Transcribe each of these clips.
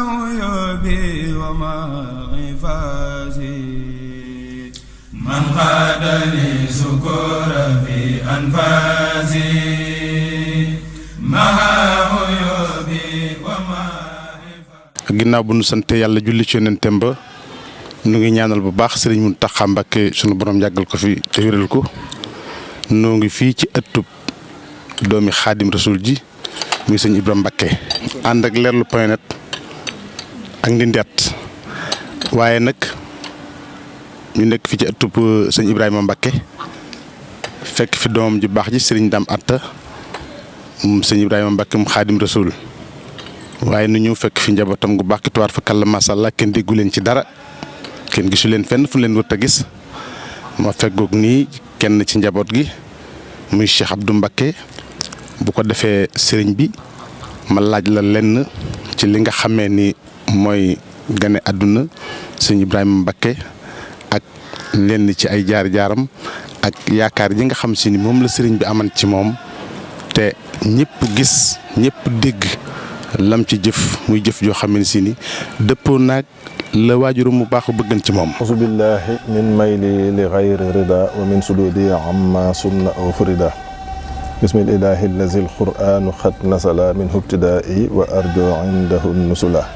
عيوبي ومع غفازي من قادني سكور في أنفاسي مع عيوبي ومع غفازي. ginnaaw bu nu sante yàlla julli ci yonentam ba nu ngi ñaanal bu baax Serigne Mountakha Mbacké sunu borom yàggal ko fi te wéral ko noo ngi fii ci ëttub doomi Xaadim Rasul ji muy sëñ Ibrahima Mbacké ànd ak leerlu point net ak Ndindeet waaye nag ñu nekk fi ci ëttub sëñ Ibrahima Mbacké fekk fi doomam ju baax ji Serigne Dame Atta sëñ Ibrahima Mbacké mu Xaadim Rasul waaye nu ñëw fekk fi njabootam gu baax ki tuwaar fa kàlla macha allah kenn déggu leen ci dara kenn gisu leen fenn fu leen wër a gis ma feggoog nii kenn ci njaboot gi muy Cheikh Abdou Mbacké bu ko defee sëriñ bi ma laaj la lenn ci li nga xamee ni mooy gane àdduna sëñ Ibrahima Mbacké ak lenn ci ay jaar-jaaram ak yaakaar ji nga xam si ni moom la sëriñ bi aman ci moom te ñëpp gis ñëpp dégg lam ci jëf muy jëf joo xam ne si ni dëppoo naag la waajuram mu baax bëggan ci moom. auzu billahi min mayli li ghayri rida wa min sududi amma sunna aw furida bismillahi allazi alquranu xat nasala min hubtidai wa arjo indahu nusula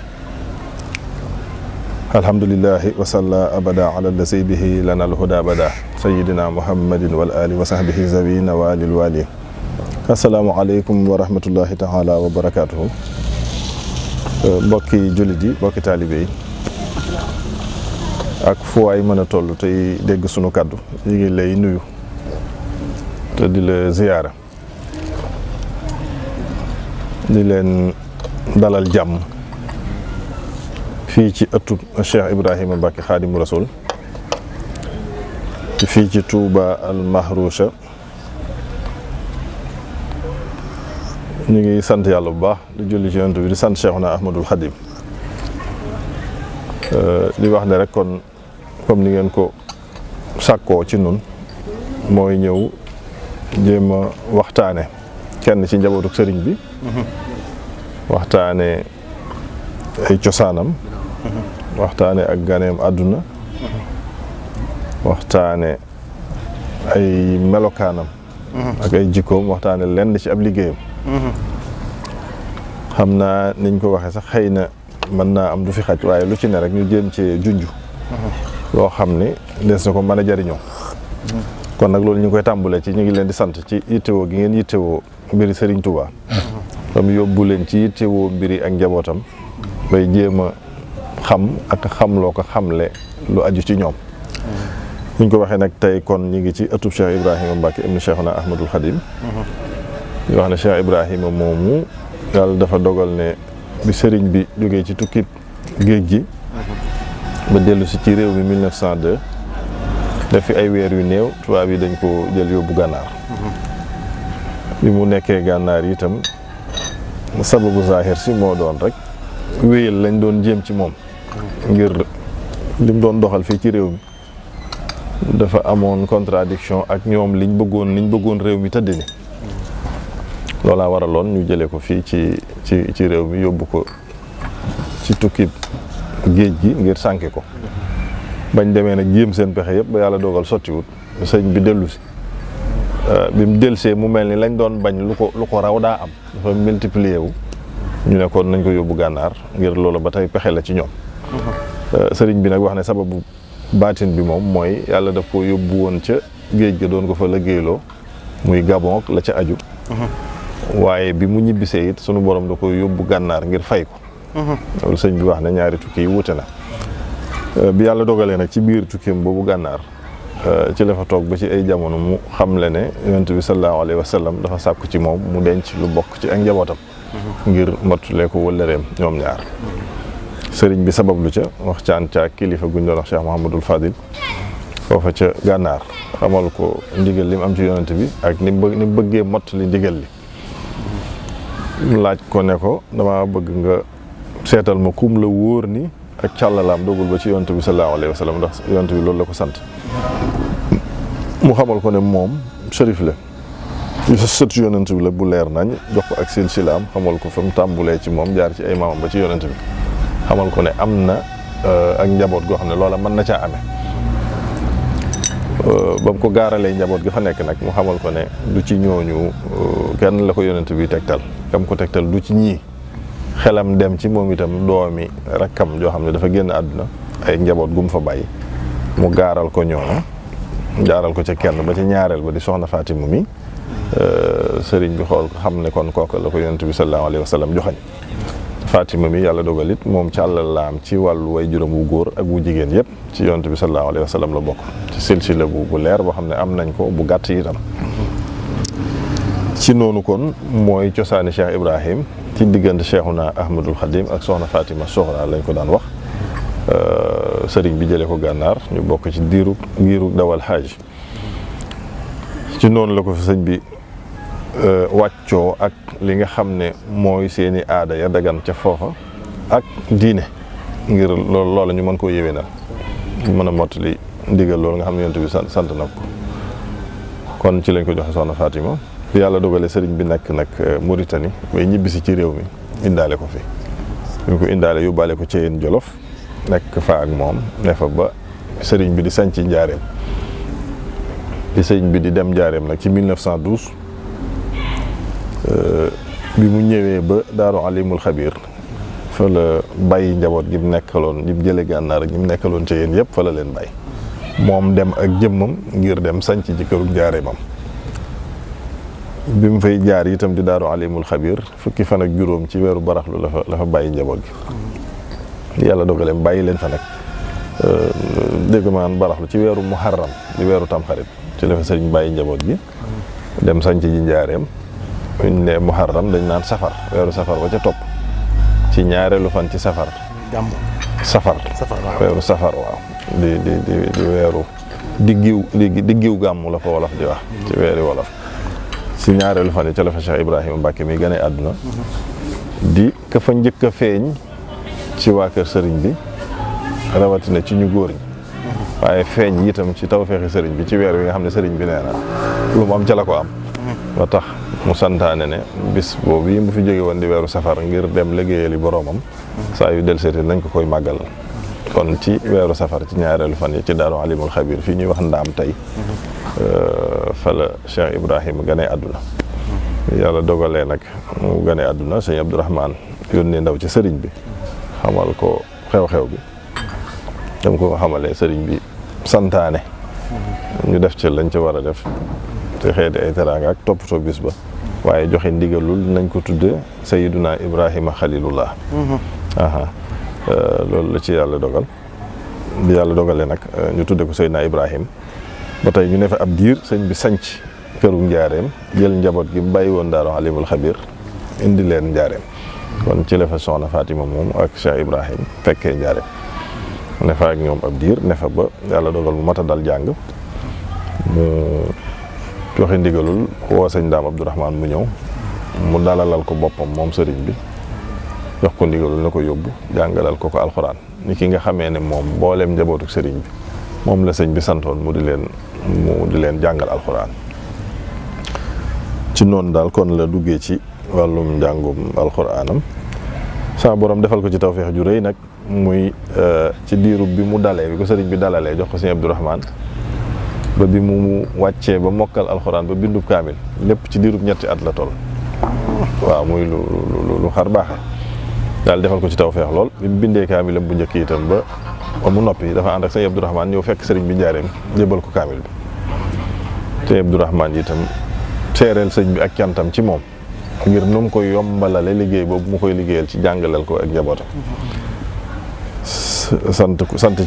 alhamdulillahi wa salla abada ala allazi bihi lana alhuda bada sayidina muhammadin wal ali wa sahbihi zawina walil wali assalaamu aleykum wa rahmatullahi taala wa barakatuhu mbokki jullit yi mbokki taalibe yi ak fu waay mën a toll tey dégg sunu kàddu ñu ngi lay nuyu te di la ziyaara di leen dalal jàmm fii ci ëttub Cheikh Ibrahima Mbacké Xaadimu Rasul fii ci Touba al Mahroucha ñu ngi sant yàlla bu baax di julli ci yonent bi di sant Cheikhuna Ahmadul Xadim di wax ne rek kon comme ni ngeen ko sàkkoo ci nun mooy ñëw jéem a waxtaane kenn ci njabootu sëriñ bi waxtaane ay cosaanam waxtaane ak ganeem àdduna waxtaane ay melokaanam ak ay jikkoom waxtaane lenn ci ab liggéeyam xam naa niñ ko waxee sax xëy na mën naa am du fi xaj waaye lu ci ne rek ñu jéem cee junj loo xam ni des na ko mën a jariñoo kon nag loolu ñu ngi koy tàmbulee ci ñu ngi leen di sant ci yittewoo gi ngeen yittewoo mbiri Serigne Touba tam yóbbu leen ci yittewoo mbiri ak njabootam bay jéem a xam ak xamloo ko xamle lu aju ci ñoom ñu ko waxee nag tey kon ñu ngi ci ëttub Cheikh Ibrahima Mbacké ibn Cheikhuna Ahmadul Khadim ñu wax ne Cheikh Ibrahima moomu yàlla dafa dogal ne bi sëriñ bi jógee ci tukkib géej gi ba dellu si ci réew mi 1902 def fi ay weer yu néew tubaab yi dañ ko jël yóbbu gànnaar bi mu nekkee gànnaar itam sababu zahir si moo doon rek wéyal lañ doon jéem ci moom ngir lim doon doxal fii ci réew mi dafa amoon contradiction ak ñoom liñ bëggoon réew mi tëdd ni loolaa waraloon ñu jëlee ko fii ci réew mi yóbbu ko ci tukkib géej gi ngir sànke ko bañ demee nag jéem seen pexe yëpp ba yàlla dogal sottiwut sëñ bi dellu si bi mu delsee mu mel ni lañ doon bañ lu ko raw daa am dafa multiplier wu ñu ne kon nañ ko yóbbu gànnaar ngir loolu ba tey pexe la ci ñoom sëriñ bi nag wax ne sababu baatin bi moom mooy yàlla daf ko yóbbu woon ca géej ga doon ko fa liggéeyloo muy Gabon la ca aju waaye bi mu ñibbisee it sunu borom da ko yóbbu gànnaar ngir fay ko loolu sëñ bi wax ne ñaari tukki yi wuute na bi yàlla dogalee nag ci biir tukkeem boobu gànnaar ci la fa toog ba ci ay jamono mu xamle ne yonent bi sallallahu alayhi wa sallam dafa sàkku ci moom mu denc lu bokk ci ak njabootam ngir mottule ko wëllëreem ñoom ñaar sëriñ bi sabablu ca waxtaan ca kilifa guñ doon wax Cheikh Mouhamadul Fadil foofa ca gànnaar xamal ko ndigal li mu am ci yonent bi ak ni mu bëggee mottali ndigal li laaj ko ne ko dama bëgg nga seetal ma kum la wóor ni ak càllalaam dogul ba ci yonent bi sallallahu alayhi wa sallam ndax yonent bi loolu la ko sant mu xamal ko ne moom shérif la sët yonent bi la bu leer nañ, jox ko ak silsilaam, xamal ko fa mu tàmbulee ci moom jaar ci ay maamam ba ci yonent bi, xamal ko ne am na ak njaboot goo xam ne loola mën na caa amee. ba mu ko gaaralee njaboot gi fa nekk nag mu xamal ko ne du ci ñooñu kenn la ko yonent bi tegtal, kam ko tegtal du ci ñii. xelam dem ci moom itam doomi rakkam joo xam ne dafa génn àdduna, ay njaboot gum fa bàyyi, mu gaaral ko ñooñu, gaaral ko ca kenn ba ci ñaareel ba di soxna Fatima mi. sëriñ bi xool ko xam ne kon kooku la ko yonent bi sallallahu alayhi wa sallam joxañ. Fatima mi yàlla dogal it moom ci àllal la am ci wàllu way juróom wu góor ak wu jigéen yëpp ci yonent bi sallallahu alayhi wa sallam la bokk, ci silsila bu leer boo xam ne am nañ ko bu gàtt itam. ci noonu kon mooy cosaani Cheikh Ibrahim ci diggante Cheikhuna Ahmadul Khadim ak soxna Fatima Soxra lañ ko daan wax. sëriñ bi jëlee ko gànnaar, ñu bokk ci giiru dawal xaaj. ci noonu la ko fi sëñ bi wàccoo ak li nga xam ne mooy seeni aada ya dagan ca foofa ak diine, ngir loola ñu mën koo yéwénal, ñu mën a mottali ndigal loolu nga xam ne yonent bi sant na ko. kon ci lañ ko joxe soxna Fatima. yàlla dogale sëriñ bi nekk nag Mauritanie bay ñibbisi ci réew mi, indaale ko fi. ñu ko indaale yóbbaale ko ci yéen Jolof, nekk fa ak moom ne fa ba sëriñ bi di sañc njaareem. bi sëriñ bi di dem njaareem nag ci 1912 bi mu ñëwee ba Daaru Alimul Xabiir fa la bàyyi njaboot gi mu nekkaloon, ñi mu jële gànnaar ak ñi mu nekkaloon ci yéen yëpp fa la leen bàyyi. moom dem ak jëmmam ngir dem sañc ci këru njaareemam. bi mu fay jaar itam di Daaru Alimul Xabiir fukki fan ak juróom ci weeru baraxlu la fa bàyyi njaboot gi. yàlla dogaleem bàyyi leen fa nag dégg maan baraxlu ci weeru muharram di weeru tamxarit ci la fa sëriñ bàyyi njaboot gi dem sanc ji njaareem. buñ ne muharram dañ naan safar, weeru safar ba ca topp ci ñaareelu fan ci safar. gàmm safar waaw. weeru safar waaw di weeru diggiw gàmm la ko wolof di wax ci weeri wolof. ci ñaareelu fan yi ca la fa Cheikh Ibrahima Mbacke mi gane àdduna di ka fa njëkk a feeñ ci waa kër sëriñ bi, rawatina ci ñu góor ñi, waaye feeñ itam ci tawfeexi sëriñ bi ci weer wi nga xam ne sëriñ bi nee na lu mu am ca la ko am. ba tax mu santaane ne bis boobu yi mu fi jóge woon di weeru safar ngir dem liggéeyali boroomam, saa yu del seeti nañ ko koy màggalal. kon ci weeru safar ci ñaareelu fan yi ci Daaru Alimul Xabiir fii ñuy wax ndaam tey fa la Cheikh Ibrahima gane àdduna. yàlla dogalee nag mu gane àdduna, sëñ Abdourahman yónnee ndaw ci sëriñ bi xamal ko xew-xew bi. dama ko xamalee sëriñ bi santaane ñu def ci lañ ca war a def te xeeti ay teraanga ak toppatoo bis ba, waaye joxe ndigalul nañ ko tudde Sayyiduna Ibrahima Xalilullah. loolu la ci yàlla dogal. bi yàlla dogalee nag ñu tudde ko Sayyiduna Ibrahim ba tey ñu ne fa ab diir sëñ bi sanc këru njaareem, jël njaboot gi bàyyi woon Daaru Alimul Xabiir indi leen njaareem. kon ci la fa soxna Fatima moom ak Cheikh Ibrahim fekkee njaareem, ne fa ak ñoom ab diir, ne fa ba yàlla dogal mu mat a dal jàng. mu joxe ndigalul woo sëñ Daam Abdourahman mu ñëw, mu dalalal ko boppam moom sëriñ bi, jox ko ndigalul na ko yóbbu jàngalal ko alxuraan, ni ki nga xamee ne moom mbooleem njabootuk sëriñ bi moom la sëñ bi santoon mu di leen jàngal alxuraan. ci noonu daal kon la duggee ci wàllum njàngum alxuraanam. sama borom defal ko ci tawfeex ju rëy nag, muy ci diirub bi mu dalee, bi ko sëriñ bi dalalee jox ko sëñ Abdourahman ba bi mu wàccee ba mokkal alxuraan ba bindub kaamil, lépp ci diirub ñetti at la toll. waaw muy lu xar baaxe daal defal ko ci tawfeex lool. bi mu bindee kaamilam bu njëkk itam ba mu noppi dafa ànd ak sëñ Abdourahman ñëw fekk sëriñ bi njaareem jébal ko kaamil bi. sëñ Abdourahman itam seereel sëñ bi ak cantam ci moom ngir nu mu koy yombalale liggéey boobu mu koy liggéeyal ci jàngalal ko ak njabootam. sant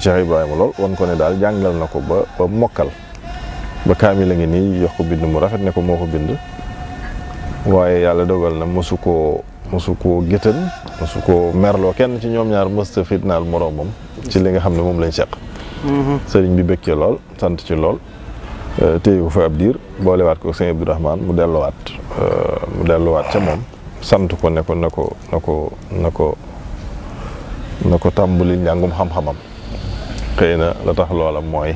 Cheikh Ibrahima lool wan ko ne daal jàngal na ko ba mokkal ba kaamil a ngi nii, yox ko bind mu rafet ne ko moo ko bind. waaye yàlla dogal na mosu koo géttan, mosu koo merloo kenn ci ñoom ñaar, mësta fitnaal moroomam ci li nga xam ne moom lañ seq. sëriñ bi bëggee lool, sant ci lool, téye ko fa ab diir, boolewaat ko sëñ Abdourahman mu delluwaat ca moom, sant ko ne ko na ko tàmbali njàngum xam-xamam. xëy na la tax loola mooy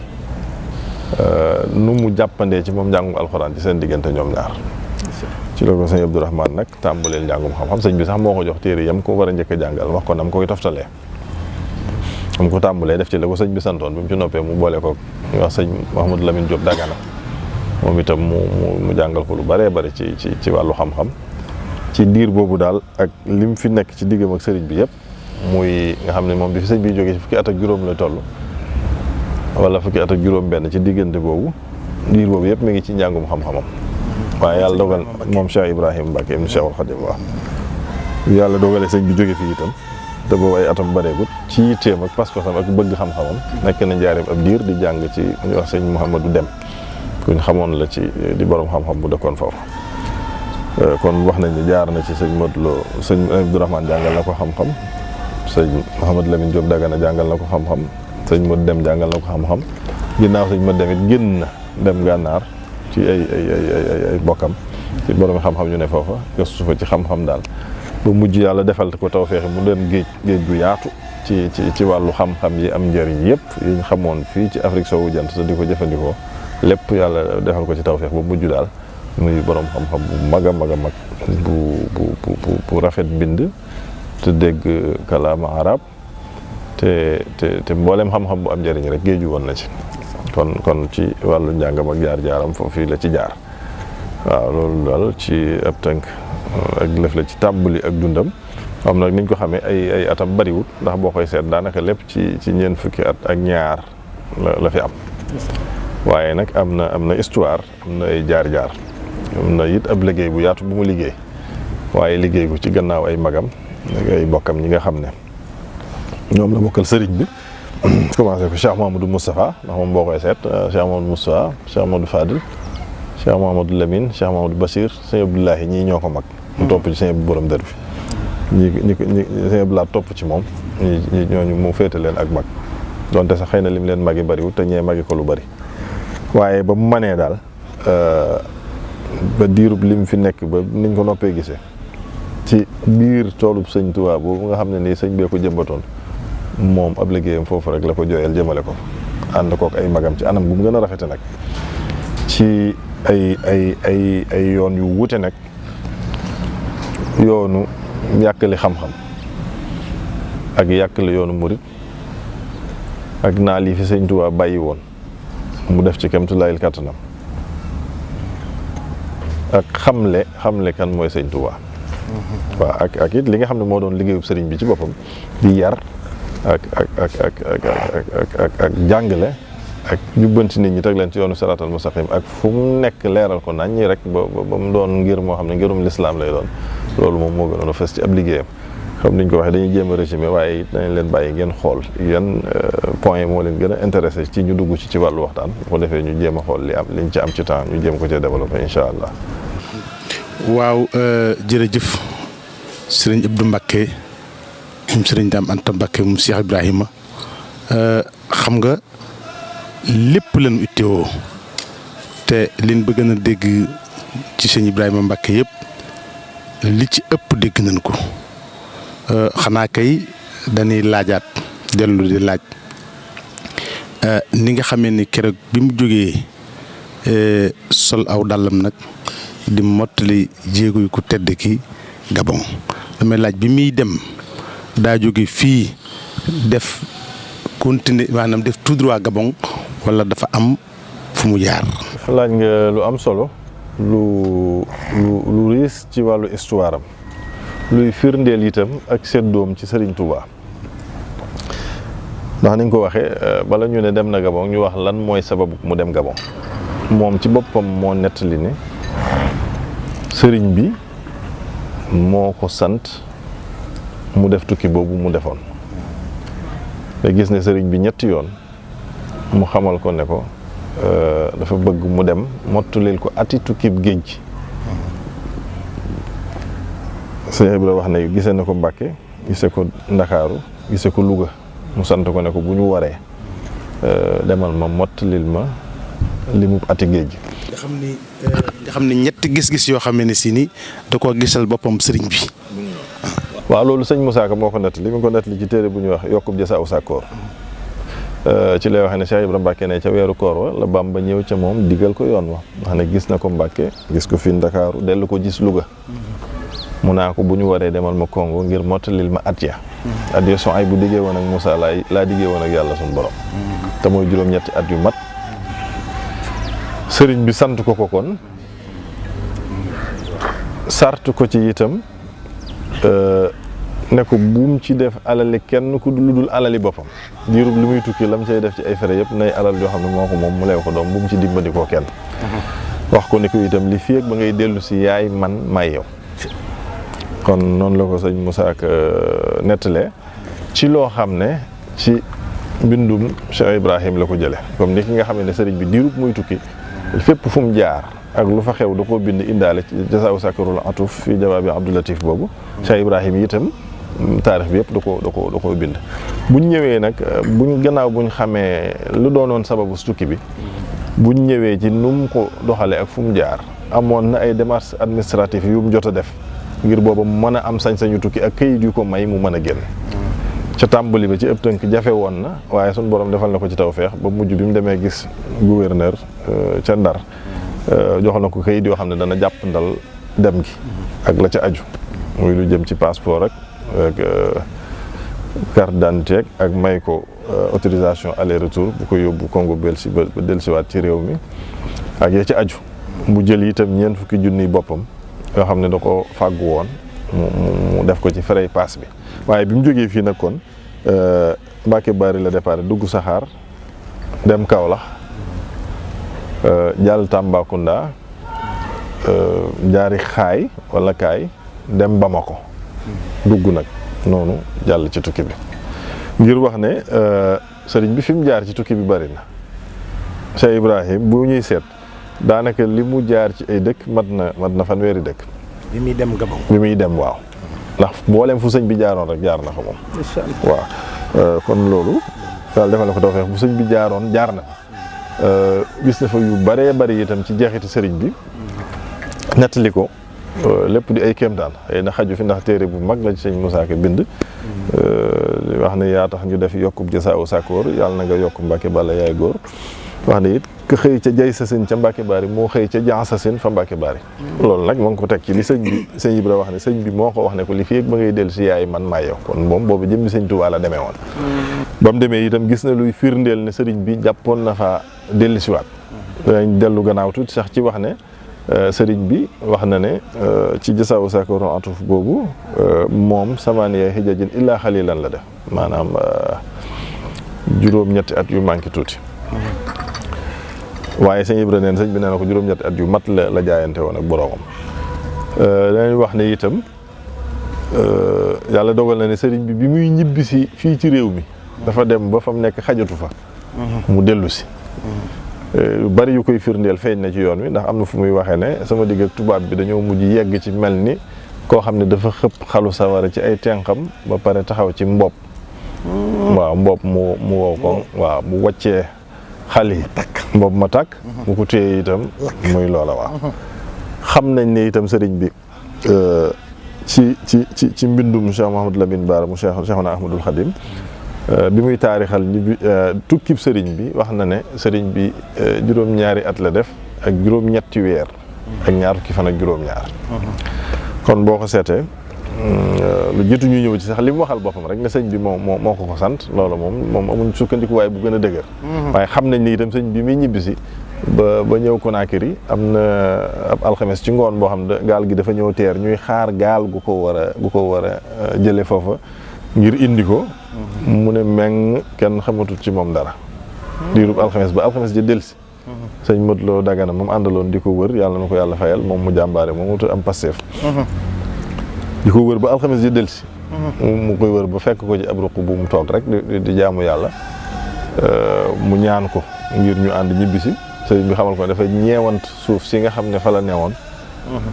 nu mu jàppandee ci moom njàngum alxuraan ci seen diggante ñoom ñaar. ci la ko sëñ Abdourahmane nag tàmbaleel njàngum xam-xam sëñ bi sax moo ko jox téere yam ko war a njëkk a jàngal wax ko nam koy toftalee am ko tàmbalee def ci la ko sëñ bi santoon bi mu ci noppee mu boole ko ñu wax sëñ Mouhamadou Lamine Diop Dagana moom itam mu jàngal ko lu bëree bëri ci wàllu xam-xam ci diir boobu daal ak lim fi nekk ci diggam ak sëriñ bi yëpp muy nga xam ne moom bi fi sëñ bi jógee ci fukki at ak juróom la toll wala fukki at ak juróom benn ci diggante boobu diir boobu yëpp mi ngi ci njàngum xam-xamam waaye yàlla dogal moom Cheikh Ibrahima Mbacke ibn Cheikhul Khadim waaw yàlla dogalee sëñ bi jóge fii itam te boobu ay atam bareegut ci yitteem ak pas-pasam ak bëgg xam-xamam nekk na njaareem ab diir di jàng ci ñu wax sëñ Mouhamadou Dem kuñ xamoon la ci di borom xam-xam bu dëkkoon foofu kon wax nañ ne jaar na ci sëñ Modou Lo sëñ Abdourahmane jàngal na ko xam-xam sëñ Mouhamadou Lamine Diop Dagana jàngal na ko xam-xam sëñ Modou Dem jàngal na ko xam-xam ginnaaw sëñ Modou Dem it génn na dem gànnaar ci ay bokkam ci borom xam-xam ñu ne foofa gëstu fa ci xam-xam daal ba mujj yàlla defal ko tawfeex mu doon géej gu yaatu ci wàllu xam-xam yi am njëriñ yëpp yi ñu xamoon fii ci Afrique soowu jant te di ko jëfandikoo lépp yàlla defal ko ci tawfeex ba mujj daal muy borom xam-xam bu mag a mag a mag bu rafet bind te dégg kalaama arab te mboolem xam-xam bu am njëriñ rek géeju woon na ci kon ci wàllu njàngam ak jaar-jaaram foofu la ci jaar waaw loolu daal ci ab tënk ak lëf la ci tàmbali ak dundam am nag niñ ko xamee ay atam bariwut ndax boo koy seet daanaka lépp ci ñeent fukki at ak ñaar la fi am waaye nag am na histoire am na ay jaar-jaar am na it ab liggéey bu yaatu bu mu liggéey waaye liggéey ko ci gannaaw ay magam ak ay bokkam ñi nga xam ne ñoom la bokkal sëriñ bi commencé ko Cheikh Mahamadou Moustapha ndax moom boo koy seet Cheikh Mahamadou Moustapha Cheikh Mahamadou Fadil Cheikh Mahamadou Lamine Cheikh Mahamadou Bachir sëñ Abdoulahi ñii ñoo ko mag mu topp ci sëñ borom dër bi ñi sëñ Abdoulahi topp ci moom ñooñu mu féete leen ak mag donte sax xëy na lim leen magi bariwul te ñee magi ko lu bari waaye ba mu manee daal ba diirub lim fi nekk ba niñ ko noppee gisee ci biir toolub sëñ Tuubaa boobu nga xam ne nii sëñ bee ko jëmbatoon moom ab liggéeyam foofu rek la ko jooyal jëmale ko ànd kook ay magam ci anam gu mu gën a rafete nag ci ay yoon yu wute nag yoonu yàkkali xam-xam ak yàkkali yoonu murit ak naa lii fi sëñ Tuubaa bàyyi woon mu def ci kemtulaayil kàttanam ak xamle kan mooy sëñ Tuubaa waaw ak it li nga xam ne moo doon liggéeyub sëriñ bi ci boppam di yar ak jàngale ak jubbanti nit ñi teg leen ci yoonu siraatal mustaqim ak fu mu nekk leeral ko nañ ñi rek ba mu doon ngir moo xam ne ngirum lislaam lay doon loolu moom moo gënoon a fës ci ab liggéeyam comme niñ ko waxee dañuy jéem a résumé waaye it dañ leen bàyyi ngeen xool yan point moo leen gën a intéressé ci ñu dugg ci wàllu waxtaan bu ko defee ñu jéem a xool liñ ci am ci temps ñu jéem ko cee développé incha allah. waaw jërëjëf sëriñ Abdou Mbacké moom sëriñ Dame Anta Mbacké moom Cheikh Ibrahima xam nga lépp leen ittewoo te liñ bëgg na dégg ci sëñ Ibrahima Mbacké yëpp li ci ëpp dégg nañ ko xanaa kay dañuy laajaat dellu di laaj ni nga xamee ni keroog bi mu jógee sol aw dàllam nag di mottali jéego yu ko tedd ki Gabon damay laaj bi muy dem daa jóge fii def continuer maanaam def tout droit Gabon wala dafa am fu mu jaar. laaj nga lu am solo lu riis ci wàllu histoire am luy firndeel itam ak seddoom ci Serigne Touba ndax ni nga ko waxee bala ñu ne dem na Gabon ñu wax lan mooy sababu mu dem Gabon moom ci boppam moo nettali ne sëriñ bi moo ko sant mu def tukki boobu mu defoon te gis ne sëriñ bi ñetti yoon mu xamal ko ne ko dafa bëgg mu dem mottulil ko ati tukkib géej gi sëñ Ibra wax ne gisee na ko Mbàkke gisee ko Ndakaaru gisee ko Louga mu sant ko ne ko bu ñu waree demal ma mottulil ma li mu ati géej gi nga xam ne ñetti gis-gis yoo xam ne si ni da koo gisal boppam sëriñ bi. waaw loolu sëñ Moussa Ka moo ko nettali mi ngi ko nettali ci téere bu ñuy wax yokkub jasa aw sàkkoor ci lay waxee ne Cheikh Ibra Mbacke ne ca weeru koor wa la Bamba ñëw ca moom digal ko yoon wa wax ne gis na ko Mbacke gis ko fi Ndakaaru dellu ko gis Louga mu naa ko bu ñu waree demal ma Congo ngir mottalil ma at ya son ay bu diggee woon ak Moussa laa diggee woon ak yàlla suñu borom te mooy juróom-ñetti at yu mat sëriñ bi sant ko kon sart ko ci itam ne ko buum ci def alali kenn ku lu dul alali boppam diirub li muy tukki lam cay def ci ay fere yëpp nay alal yoo xam ne moo ko moom mu leew ko doom buum ci dimbandikoo kenn wax ko ne ko itam li fi ak ba ngay dellu si yaay man may yow kon noonu la ko sëñ Moussa ak nettalee ci loo xam ne ci mbindum Cheikh Ibrahim la ko jële comme ni ki nga xam ne sëriñ bi diirub muy tukki fépp fu mu jaar ak lu fa xew da koo bind indaale ci jasaaw sakarul atuf fi jawaabi Abdou Latif boobu Cheikh Ibrahim yi itam taarix bi yëpp da koo bind buñ ñëwee nag gannaaw buñ xamee lu doonoon sababu tukki bi buñ ñëwee ci nu mu ko doxalee ak fu mu jaar amoon na ay démarches administratives yu mu jot a def ngir booba mu mën a am sañ-sañu tukki ak këyit yu ko may mu mën a génn ca tàmbali ba ci ëpp tënk jafe woon na waaye suñu borom defal na ko ci tawfeex ba mujj bi mu demee gis gouverneur ca Ndar joxal na ko këyit yoo xam ne dana jàpp ndal dem gi ak la ca aju muy lu jëm ci passeport ak carte d'identité ak may ko autorisation aller retour bu ko yóbbu Congo Belsi ba dellusiwaat ci réew mi ak ya ci aju mu jël itam 4 fukki junniy boppam yoo xam ne da ko fàggu woon mu def ko ci frais pass bi waaye bi mu jógee fii nag kon Mbacke Bari la départ dugg saxaar dem Kaolack jàll Tambacounda jaari xaay wala kaay dem Bamako dugg nag noonu jàll ci tukki bi ngir wax ne sëriñ bi fi mu jaar ci tukki bi bari na Cheikh Ibrahim bu ñuy seet daanaka li mu jaar ci ay dëkk mat na fanweeri dëkk bi muy dem Gabon bi muy dem waaw ndax mboolem fu sëñ bi jaaroon rek jaar na fa moom waaw kon loolu yàlla defal na ko tawfeex bu sëñ bi jaaroon jaar na gis na fa yu baree bari itam ci jeexiti sëriñ bi nettali ko lépp di ay kéemtaan xëy na xaju fi ndax téere bu mag la ci sëñ Moussa Ka bind wax ne yaa tax ñu def yokkub jasaawu sàkkoor yàlla na nga yokk Mbàkke Balla yaay góor wax ne it ka xëy ca jay sasin ca Mbàkke Bari moo xëy ca jan sasin fa Mbàkke Bari loolu nag moo ngi ko teg ci li sëñ Ibra wax ne sëñ bi moo ko wax ne ko li fi ak ba ngay dellu si yaay man maa yow kon moom boobu jëmmi sëñ Tuubaa la demee woon ba mu demee itam gis na luy firndeel ne sëriñ bi jàppoon na fa dellu siwaat dañ dellu gannaaw tuuti sax ci wax ne sëriñ bi wax na ne ci jasaawu sakoron atuf boobu moom samaniya hijajin illaa xalilan la def maanaam juróom-ñetti at yu manqué tuuti waaye sëñ Ibra neen sëñ bi nee na ko juróom-ñetti at yu mat la jaayante woon ak boroomam dañuy wax ne itam yàlla dogal na ne sëriñ bi muy ñibbisi fii ci réew mi dafa dem ba fa mu nekk xajatu fa mu dellu si bari yu koy firndeel feeñ na ci yoon wi ndax am na fu muy waxee ne sama digg ak tubaab bi dañoo mujj yegg ci mel ni koo xam ne dafa xëpp xalu sawara ci ay tenxam ba pare taxaw ci mbopp waaw mbopp mu wow ko waaw mu waccee xal yi mbopp ma tàkk mu ko téye itam muy loola waaw xam nañ ne itam sëriñ bi ci mbindum Cheikh Mouhamadou Lamine Bara mu Cheikhuna Ahmadul Khadim bi muy taarixal tukkib sëriñ bi wax na ne sëriñ bi juróom-ñaari at la def ak juróom-ñetti weer ak ñaar fukki fan ak juróom-ñaar kon boo ko seetee lu jiitu ñu ñëw ci sax li mu waxal boppam rek ne sëñ bi moo ko sant loolu moom amuñ sukkandikuwaay bu gën a dëgër waaye xam nañ ni itam sëñ bi muy ñibbisi ba ñëw Conakry am na ab alxames ci ngoon boo xam ne gaal gi dafa ñëw teer ñuy xaar gaal gu ko war a jële foofa ngir indi ko mu ne meng kenn xamatul ci moom dara diirub alxames ba alxames ji delsi sëñ Modou Lo Dagana moom àndaloon di ko wër yàlla na ko yàlla fayal moom mu jàmbaare moom mu am Pastef di ko wër ba alxames ji delsi mu koy wër ba fekk ko ci ab ruq bu mu toog rek di jaamu yàlla mu ñaan ko ngir ñu ànd ñibbisi sëriñ bi xamal ko dafa ñeewant suuf si nga xam ne fa la newoon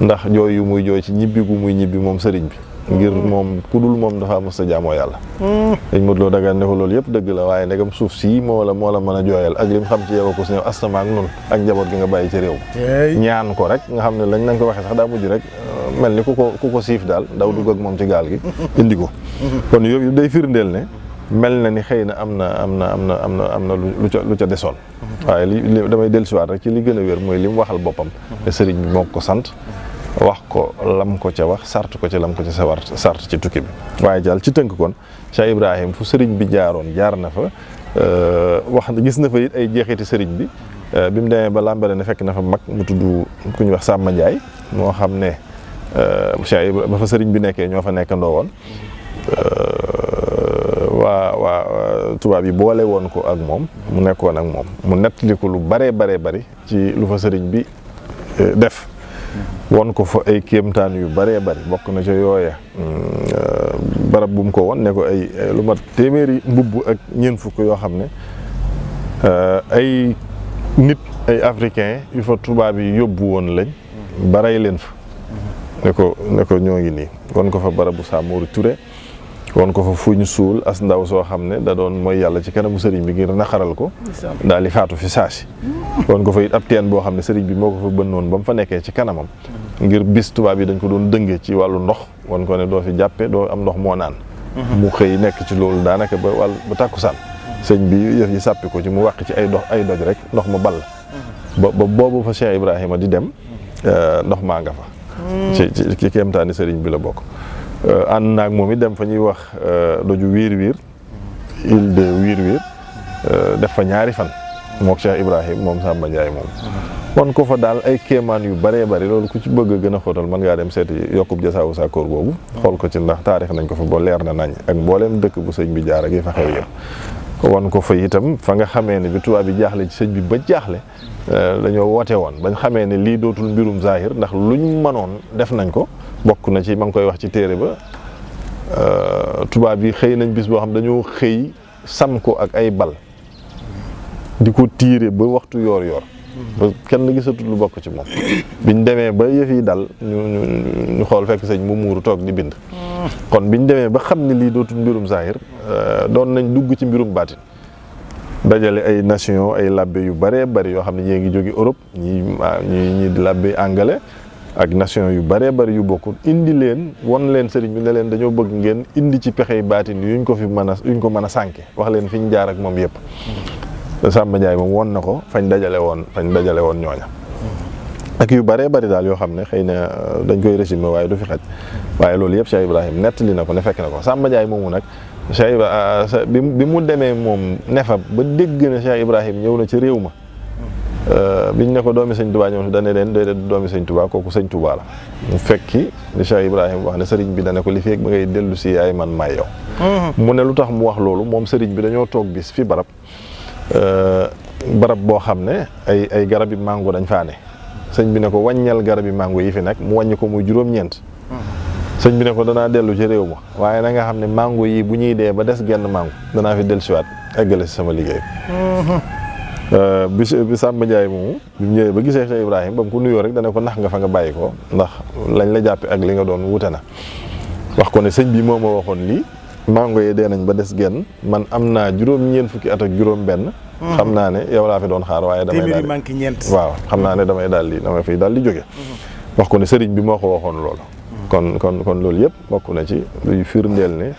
ndax jooy yu muy jooy ci ñibbi gu muy ñibbi moom sëriñ bi ngir moom ku dul moom dafa mës a jaamoo yàlla dañ Modou Lo Dagana ne ko loolu yëpp dëgg la waaye ndegam suuf sii moo la mën a jooyal ak lim xam ci yow ko su ñëw astama ak noonu ak njaboot gi nga bàyyi ci réew ñaan ko rek nga xam ne lañ ko waxee sax daa mujj rek mel ni ku ko siif daal daw dugg ak moom ci gaal gi indi ko kon yooyu day firndeel ne mel na ni xëy na am na lu ca desoon. waaye li damay dellusiwaat rek ci li gën a wér mooy li mu waxal boppam. te sëriñ bi moo ko sant wax ko lam ko ca wax sart ko ca lam ko ca sart ci tukki bi. waaye daal ci tënk kon Cheikh Ibrahim fu sëriñ bi jaaroon jaar na fa wax gis na fa it ay jeexiti sëriñ bi bi mu demee ba Lambaréné fekk na fa mag mu tudd ku ñuy wax Samba Ndiaye moo xam ne Cheikh Ibrahim ba fa sëriñ bi nekkee ñoo fa nekkandoo woon. waa tubaab yi boole woon ko ak moom mu nekkoon ak moom mu nettali ko lu bari ci lu fa sëriñ bi def won ko fa ay kéemtaan yu bëree bokk na ca yooya barab bu mu ko won ne ko ay lu mat téeméeri mbubb ak ñeent fukk yoo xam ne ay nit ay africain yu fa tubaab yi yóbbu woon lañ baray leen fa ne ko ñoo ngi nii won ko fa barabu Samori Touré won ko fa fu ñu suul as ndaw soo xam ne da doon mooy yàlla ci kanamu sëriñ bi ngir naxaral ko daal di faatu fi saasi won ko fa it ab teen boo xam ne sëriñ bi moo ko fa bënnoon ba mu fa nekkee ci kanamam ngir bis tubaab yi dañ ko doon dënge ci wàllu ndox won ko ne doo fi jàppe doo am ndox moo naan mu xëy nekk ci loolu daanaka ba tàkkusaan sëñ bi yëf yi sàppi ko ci mu wàq ci ay doj rek ndox ma ball ba boobu fa Cheikh Ibrahima di dem ndox maa nga fa ci kéemtaani sëriñ bi la bokk ànd naag moom it dem fa ñuy wax doju wiir île de wiir def fa ñaari fan mook Cheikh Ibrahim moom Samba Ndiaye moom kon ko fa daal ay kéemaan yu bëree loolu ku ci bëgg a gën a xóotal mën ngaa dem seeti yokkub jasaawu Sakkoor boobu xool ko ci ndax taarix nañ ko fa ba leer na nañ ak mbooleem dëkk bu sëñ bi jaar ak yi fa xew yëpp wan ko fa itam fa nga xamee ne bi tubaab bi jaaxle ci sëñ bi ba jaaxle dañoo woote woon bañ xamee ne lii dootul mbirum zahir ndax luñ mënoon def nañ ko bokk na ci ma ngi koy wax ci téere ba tubaab yi xëy nañ bis boo xam dañoo xëy sam ko ak ay bal di ko tiire ba waxtu yoor ba kenn gisatul lu bokk ci moom biñ demee ba yëf yi dal ñu xool fekk sëñ mu muuru toog di bind kon biñ demee ba xam ne lii dootul mbirum zahir doon nañ dugg ci mbirum baatin dajale ay nation ay labbe yu bëree bëri yoo xam ne ñii ngi jóge Europe ñii di labbe anglais ak nation yu bëree bëri yu bokkul indi leen won leen sëriñ bi ne leen dañoo bëgg ngeen indi ci pexey baatin yuñ ko mën a sànke wax leen fi ñu jaar ak moom yëpp Samba Ndiaye moom won na ko fañ dajale woon ñooña ak yu bëree bëri daal yoo xam ne xëy na dañ koy résumé waaye du fi xaj waaye loolu yëpp Cheikh Ibrahim nettali na ko ne fekk na ko Samba Ndiaye moomu nag bi mu demee moom ne fa ba dégg na Cheikh Ibrahim ñëw na ci réew ma biñ ne ko doomi sëñ Touba ñëw dane leen doy doomi sëñ Touba kooku sëñ Touba la mu fekki li Cheikh Ibrahim wax ne sëriñ bi dane ko li feeg ba ngay dellu si yaay man maay yow mu ne lu tax mu wax loolu moom sëriñ bi dañoo toog bis fi barab boo xam ne ay garabi mango dañ faa ne sëñ bi ne ko wàññal garabi mango yi fi nekk mu wàññi ko muy juróom-ñeent sëñ bi ne ko danaa dellu ci réew ma waaye na nga xam ne mango yi bu ñuy dee ba des genn mango danaa fi dellusiwaat eggale si sama liggéey bi Samba Ndiaye moomu bi mu ñëwee ba gisee Cheikh Ibrahim ba mu ko nuyoo rek dana ko nax nga fa nga bàyyi ko ndax lañ la jàppe ak li nga doon wute na wax ko ne sëñ bi moo ma waxoon lii mango yi dee nañ ba des genn man am naa juróom-ñeent fukki at ak juróom-benn xam naa ne yow laa fi doon xaar waaye damay daal waaw xam naa ne damay fiy daal di jóge wax ko ne sëriñ bi moo ko waxoon loolu kon loolu yëpp bokk na ci luy firndeel ne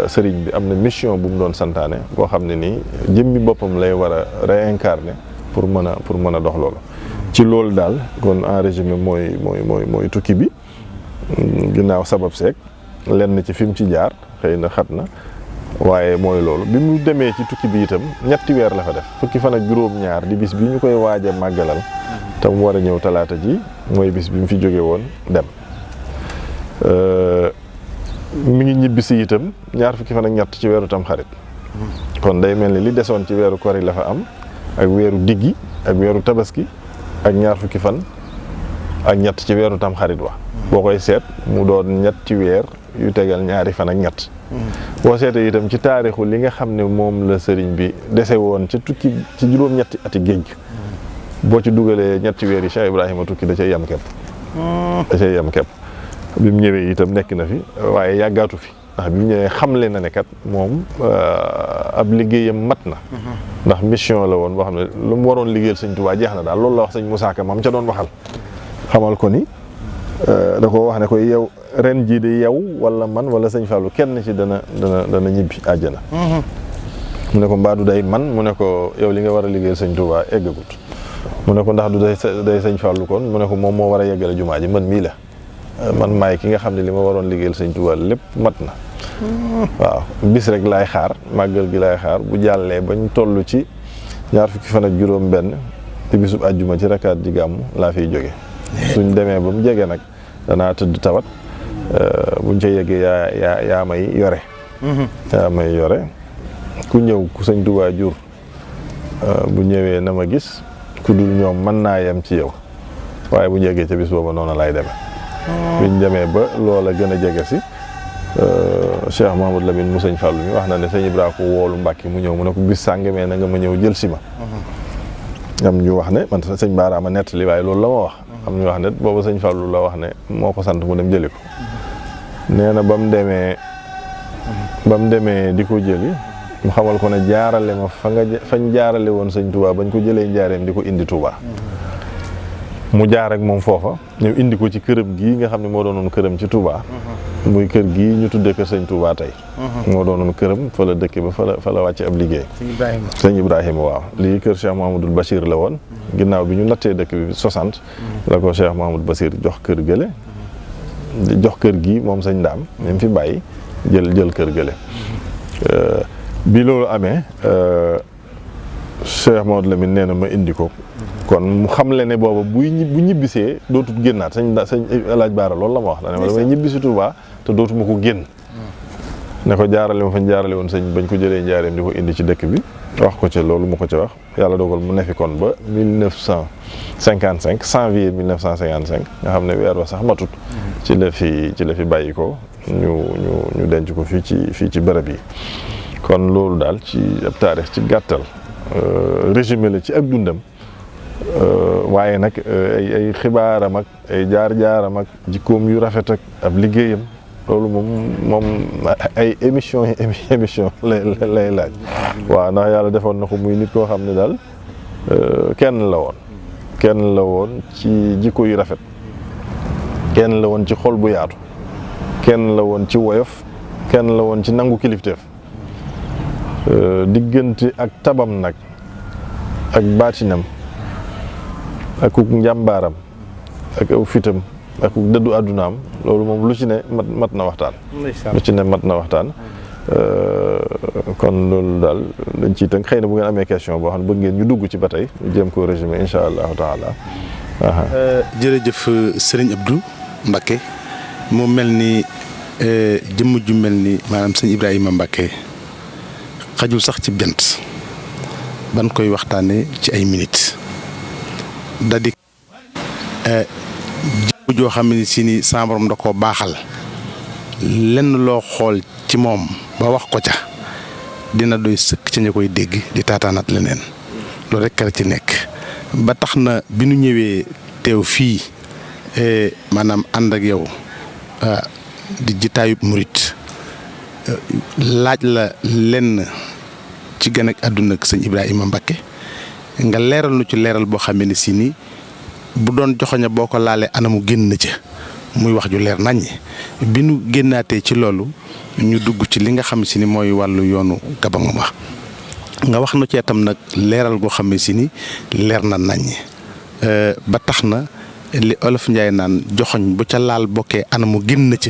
sëriñ bi am na mission bu mu doon santaane boo xam ne nii jëmmi boppam lay war a réincarner pour mën a dox loolu ci loolu daal kon en résumé mooy tukki bi ginnaaw sabab seek lenn ci fi mu ci jaar xëy na xat na waaye mooy loolu bi mu demee ci tukki bi itam ñetti weer la fa def fukki fan ak juróom-ñaar di bis bi ñu koy waaj a màggalal te mu war a ñëw talaata ji mooy bis bi mu fi jóge woon dem mi ngi ñibbisi itam ñaar fukki fan ak ñett ci weeru tam xarit kon day mel ni li desoon ci weeru kori la fa am ak weeru diggi ak weeru tabaski ak ñaar fukki fan ak ñett ci weeru tam xarit wa boo koy seet mu doon ñetti weer yu tegal ñaari fan ak ñett boo seetee itam ci taarixu li nga xam ne moom la sëriñ bi dese woon ci tukki ci juróom-ñetti ati géej boo ci dugalee ñetti weer yi Cheikh Ibrahima tukki da cay yem képp bi mu ñëwee itam nekk na fi waaye yàggaatu fi ndax bi mu ñëwee xamle na ne kat moom ab liggéeyam mat na ndax mission la woon boo xam ne lu mu waroon liggéeyal sëñ Tuubaa jeex na daal loolu la wax sëñ Moussa Ka mam ca doon waxal xamal ko ni da ko wax ne ko yow ren jii de yow wala man wala sëñ Fallou kenn ci dana ñibbi àjjana. mu ne ko mbaa du day man mu ne ko yow li nga war a liggéeyal sëñ Touba eggagut. mu ne ko ndax du day sëñ Fallou kon mu ne ko moom moo war a yeggale jumaa ji man mii la. man maay ki nga xam ne li ma waroon liggéeyal sëñ Touba lépp mat na. waaw bis rek laay xaar màggal gi laay xaar bu jàllee bañ toll ci ñaar fukki fan ak juróom benn te bisub àjjuma ci rakaat ji gàmm laa fiy jóge suñ demee ba mu jege nag danaa tëdd tawat buñ ca yeggee yaa may yore. yaa may yore ku ñëw ku sëñ Touba jur bu ñëwee na ma gis ku dul ñoom mën naa yem ci yow waaye bu ñu yeggee ca bis booba noonu laay demee. biñ demee ba loola gën a jege si Cheikh Mouhamadou Lamine mu sëñ Fallou mi wax na ne sëñ Ibra ko woolu Mbàkke mu ñëw mu ne ko bis sàngamee na nga ma ñëw jël si ma. am ñu wax ne man sëñ Baara ma nettali waaye loolu la ma wax. am ñu wax ne booba sëñ Fallou la wax ne moo ko sant mu dem jëli ko. nee na ba mu demee di ko jëli mu xamal ko ne jaarale ma fañ jaarale woon sëñ Touba bañ ko jëlee njaareem di ko indi Touba. mu jaar ak moom foofa ñëw indi ko ci këram gii nga xam ne moo doonoon këram ci Touba. muy kër gii ñu tuddee kër sëñ Touba tey. moo doonoon këram fa la dëkk ba fa la wàcce ab liggéey. sëñ Ibrahima waaw lii kër Cheikh Mouhamadoul Bachir la woon. ginnaaw bi ñu nattee dëkk bi 60. la ko Cheikh Mouhamadoul Bachir jox kër gële. jox kër gii moom sëñ Ndaam même fi bàyyi jël kër gële. bi loolu amee Cheikh Mouhamadoul Lamine nee na ma indi ko. kon mu xam le ne booba bu ñibbisee dootut génnaat sëñ El Hadj Baara loolu la ma wax da ne ma damay ñibbisi Touba te dootuma ko génn ne ko jaarale ma fañ jaarale woon sëñ bañ ko jëlee njaareem di ko indi ci dëkk bi wax ko ci loolu mu ko ci wax yàlla dogal mu nefi kon ba 1955 janvier 1955 nga xam ne weer wa sax matut ci la fi bàyyi ko ñu denc ko fii ci bërëb yi kon loolu daal ci ab taarix ci gàttal résumé la ci ak dundam waaye nag ay xibaaram ak ay jaar-jaaram ak jikkoom yu rafet ak ab liggéeyam loolu moom ay émission lay laaj waaw ndax yàlla defoon na ko muy nit koo xam ne daal kenn la woon ci jikko yu rafet kenn la woon ci xol bu yaatu kenn la woon ci woyof kenn la woon ci nangu kilifteef diggante ak tabam nag ak baatinam ak njàmbaaram ak aw fitam ak dëddu àddunaam loolu moom lu ci ne mat na waxtaan kon loolu daal dañ ciy tënk xëy na bu ngeen amee question boo xam ne bëgg ngeen ñu dugg ci ba tey ñu jéem koo résumé insha allahu taala. jërëjëf sëriñ Abdou Mbacké mu mel ni jëmm ju mel ni maanaam sëñ Ibrahima Mbacké xajul sax ci bent ban koy waxtaanee ci ay minutes. da di jëmm joo xam ne si ni sa borom da koo baaxal lenn loo xool ci moom ba wax ko ca dina doy sëkk ca ña koy dégg di taataanat leneen loolu rek la ci nekk ba tax na bi nu ñëwee teew fii maanaam ànd ak yow di jitaayub murit laaj la lenn ci gën ak àdduna ak sëñ Ibrahima Mbacké nga leeral nu ci leeral boo xam ne si ni bu doon joxoña boo ko laalee anamu génn ca muy wax ju leer naññi bi nu génnaatee ci loolu ñu dugg ci li nga xam si ni mooy wàllu yoonu Gabon wax nga wax nu ci itam nag leeral goo xam ne si ni leer na naññi ba tax na li olof Njaay naan joxoñ bu ca laal bokkee anamu génn ca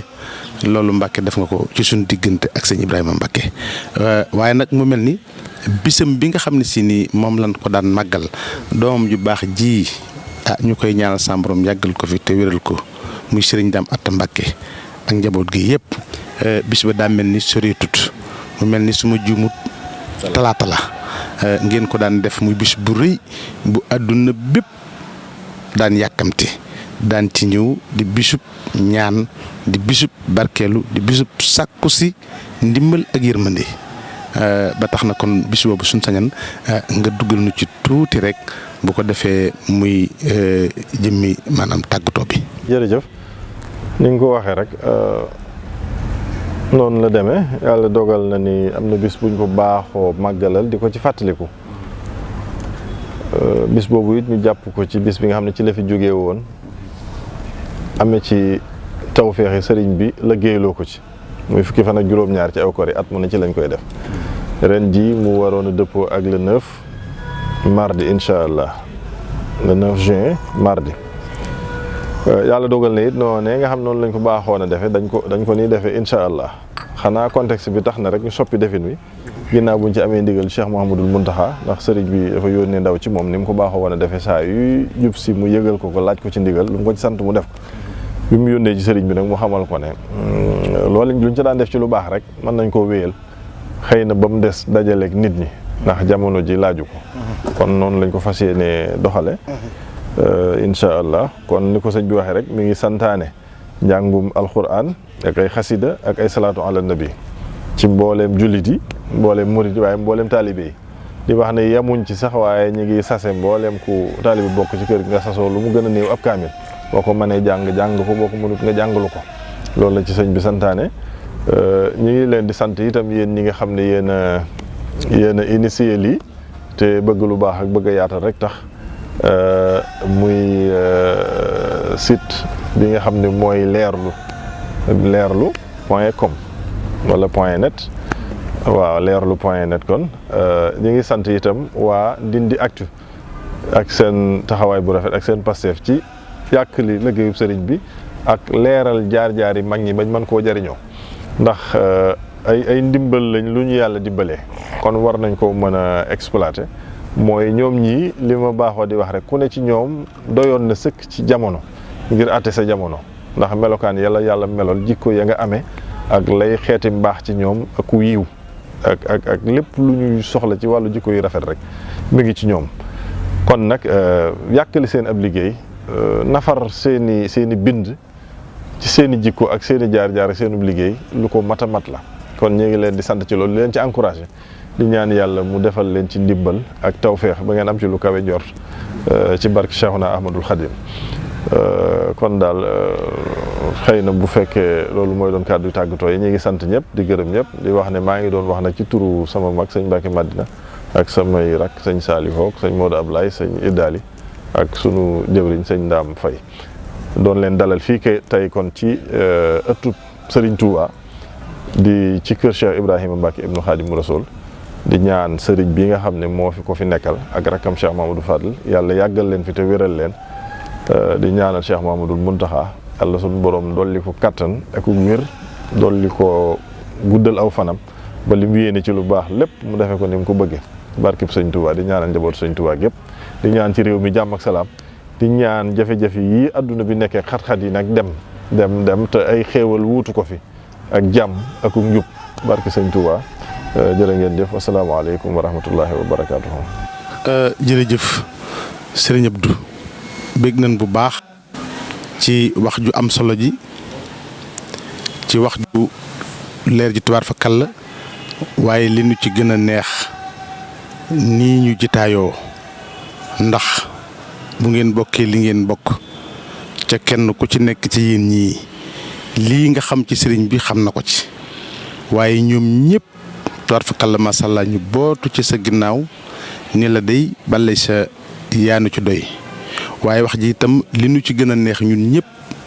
loolu Mbacké def nga ko ci suñu diggante ak sëñ Ibrahima Mbacké waaye nag mu mel ni bisam bi nga xam ne si ni moom lañ ko daan màggal doomam ju baax ji ñu koy ñaanal sa borom yàggal ko fi te wéral ko muy sëriñ Dame Atta Mbacké ak njaboot gi yëpp bis ba daa mel ni soreetut mu mel ni suma juumut talaata la ngeen ko daan def muy bis bu rëy bu àdduna bépp daan yàkkamti daan ci ñëw di bisub ñaan di bisub barkeelu di bisub sàkku si ndimbal ak yërmande ba tax na kon bis boobu suñ sañan nga duggal nu ci tuuti rek bu ko defee muy jëmmi maanaam tàggatoo bi. jërëjëf ni nga ko waxee rek noonu la demee yàlla dogal na ni am na bis buñ ko baaxoo màggalal di ko ci fàttaliku bis boobu it ñu jàpp ko ci bis bi nga xam ne ci la fi jógee woon amee ci tawféexi sëriñ bi liggéeyloo ko ci muy fukki fan ak juróom-ñaar ci aw koor yi at mu ne ci lañ koy def ren ji mu waroon a dëppoo ak le 9 mardi incha allah le 9 juin mardi yàlla dogal na it noonu nga xam noonu lañ ko baaxoon a defee dañ ko nii defee incha allah xanaa contexte bi tax na rek ñu soppi defin wi ginnaaw buñ ci amee ndigal Cheikh Mouhamadul Mountakha ndax sëriñ bi dafa yónnee ndaw ci moom ni mu ko baaxoo woon a defee saa yu jub si mu yëgal ko laaj ko ci ndigal lu mu ko ci sant mu def ko bi mu yónnee ci sëriñ bi nag mu xamal ko ne loolu luñ ci daan def ci lu baax rek mën nañ koo wéyal xëy na ba mu des dajaleeg nit ñi ndax jamono ji laaju ko kon noonu lañ ko fas yéenee doxale incha allah kon ni ko sëñ bi waxee rek mi ngi santaane njàngum alquran ak ay xasida ak ay salaatu ala nabi ci mbooleem jullit yi mbooleem murit yi waaye mbooleem taalibe yi di wax ne yemuñ ci sax waaye ñu ngi sase mbooleem ku taalibe bokk ci kër gi nga sasoo lu mu gën a néew ab kaamil boo ko mënee jàng ko boo ko mënut nga jàngalu ko loolu la ci sëñ bi santaane ñu ngi leen di sant itam yéen ñi nga xam ne yéen a initié lii te bëgg lu baax ak bëgg a yaatal rek tax muy site bi nga xam ne mooy leerlu point com wala point net waaw leerlu point net kon ñu ngi sant itam waa Ndindy Actu ak seen taxawaay bu rafet ak seen Pastef ci yàq li liggéeyu sëriñ bi ak leeral jaar-jaari mag ñi bañ mën koo jariñoo ndax ay ndimbal lañ lu ñu yàlla dimbalee kon war nañ ko mën a exploiter mooy ñoom ñii li ma baaxoo di wax rek ku ne ci ñoom doyoon na sëkk ci jamono ngir àtte sa jamono ndax melokaan yàlla melol jikko ya nga amee ak lay xeeti mbaax ci ñoom ak ku yiw ak lépp lu ñuy soxla ci wàllu jikko yu rafet rek mi ngi ci ñoom kon nag yàkkali seen ab liggéey nafar seeni bind ci seeni jikko ak seeni jaar-jaar ak seenub liggéey lu ko mat a mat la kon ñu ngi leen di sant ci loolu leen ci encouragé di ñaan yàlla mu defal leen ci ndimbal ak tawféex ba ngeen am ci lu kawe njort ci barke Cheikhuna Ahmadul Khadim kon daal xëy na bu fekkee loolu mooy doon kàddu tàggatoo yi ñu ngi sant ñëpp di gërëm ñëpp di wax ne maa ngi doon wax nag ci turu sama mag sëñ Mbacke Madina ak samay rak sëñ Saliou ak sëñ Modou Ablaye sëñ Idali ak sunu jëwriñ sëñ Ndam Faye doon leen dalal fii tey kon ci ëttub Serigne Touba di ci kër Cheikh Ibrahima Mbacke ibnu Khadim Rasoul di ñaan sëriñ bi nga xam ne moo fi ko fi nekkal ak rakam Cheikh Mamadou Fadl yàlla yàggal leen fi te wéral leen di ñaanal Cheikh Mamadou Mountakha yàlla sunu borom dolli ko kattan ak wér dolli ko guddal aw fanam ba li mu yéene ci lu baax lépp mu defee ko ni mu ko bëggee barkib sëñ Touba di ñaanal njabootu sëñ Touba gépp di ñaan ci réew mi jàmm ak salaam di ñaan jafe-jafe yi adduna bi nekkee xat-xat yi nag dem te ay xéewal wuutu ko fi ak jàmm ak njub barki sëñ Touba jërë ngeen jëf asalaamaaleykum wa rahmatullahi wa barakaatuhu. jërëjëf Serigne Abdou bég nañ bu baax ci wax ju am solo ji ci wax ju leer ji tubaar fa kàll waaye li ñu ci gën a neex nii ñu jitaayoo ndax bu ngeen bokkee li ngeen bokk ca kenn ku ci nekk ci yéen ñii lii nga xam ci sëriñ bi xam na ko ci waaye ñoom ñëpp tubaar fa kàll macha allah ñu bootu ci sa ginnaaw ni la day bale sa yaanu ci doy waaye wax ji itam li nu ci gën a neex ñun ñëpp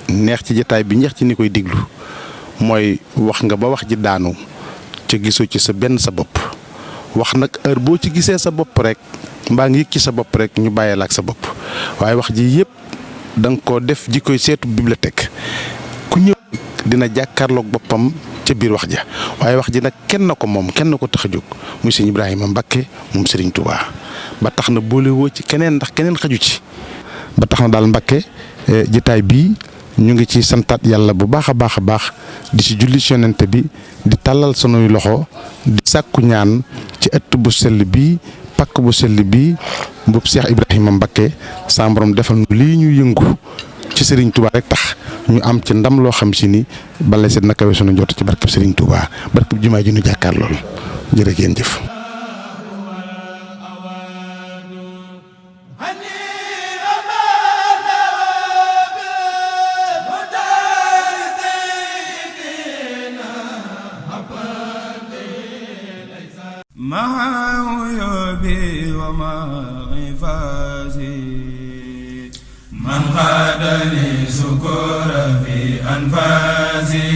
neex ci jataay bi neex ci ni koy diglu mooy wax nga ba wax ji daanu ca gisoo ci sa benn sa bopp wax nag heure boo ci gisee sa bopp rek mbaa ngi yëg ci sa bopp rek ñu bàyyee la ak sa bopp waaye wax ji yëpp da nga koo def ji koy seetu bibliothèque ku ñëw dina jàkkaarloog boppam ca biir wax ja waaye wax ji nag kenn ko moom kenn ko tax a jóg muy sëñ Ibrahima Mbacke moom Serigne Touba ba tax na boole woo ci keneen ndax keneen xaju ci ba tax na daal Mbacke jitaay bii ñu ngi ci santaat yàlla bu baax a baax a baax di ci julli ci yonent bi di tàllal sunuy loxo di sàkku ñaan ci ëtt bu sell bii pakk bu sell bii mbub Cheikh Ibrahima Mbacke sa borom defal nu lii ñu yëngu ci Serigne Touba rek tax ñu am ci ndam loo xam si ni bala seet na kawe sunu jot ci barkeb Serigne Touba barkeb jumaa ji ñu jàkkaar lool jërë ngeen jëf. man qaadani sukura fi anfasi